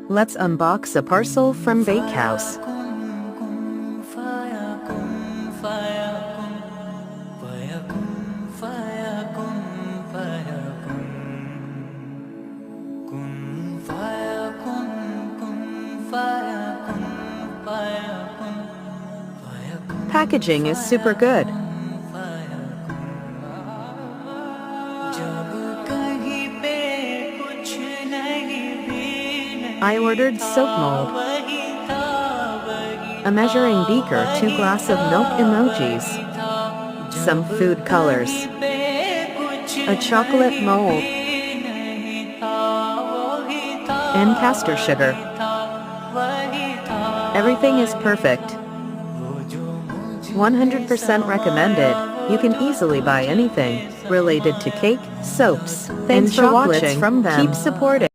Let's unbox a parcel from Bakehouse. Packaging is super good. I ordered soap mold, a measuring beaker, 2 glass of milk emojis, some food colors, a chocolate mold, and caster sugar. Everything is perfect. 100% recommended. You can easily buy anything related to cake, soaps, and chocolates from them. Keep supporting.